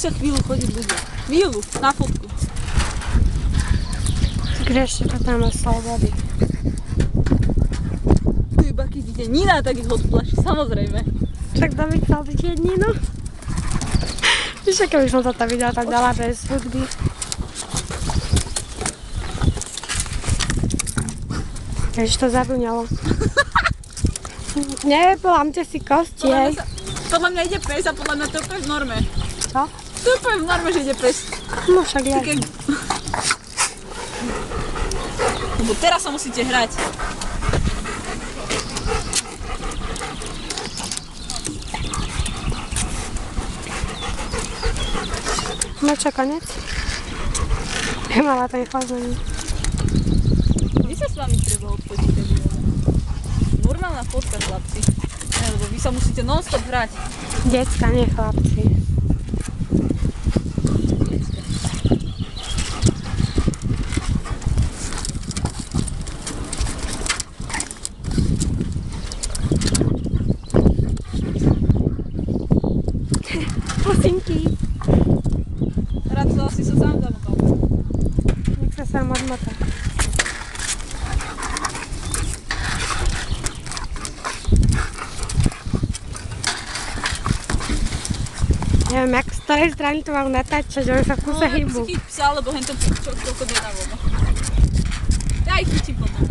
musia chvíľu chodiť ľudia. Chvíľu, na fotku. Kde ešte to tam má slobody. Tu iba keď ide Nina, tak ich odplaší, samozrejme. Však to by chcel byť jedninu. Víš, keby som toto videla tak dala bez hudby. Ježiš, to zabuňalo. Nepolámte si kosti, hej. Podľa mňa ide pes a podľa mňa to je úplne v norme. Čo? To je úplne v norme, že ide pes. No však ja. Lebo teraz sa musíte hrať. No čo, konec? Ja mala ten chlazení. Vy sa s vami treba odpočiť. Normálna fotka, chlapci. Ne, lebo vy sa musíte non-stop hrať. Decka, nie chlapci. Pusinky. Radcoval si sa sám zamotal. Nech sa sám odmotá. Neviem, jak z ktorej strany to mám natáčať, že oni sa v kuse hýbu. No, ako si chyť psa, lebo hen to koľko nedá voľno. Ja ich chytím potom.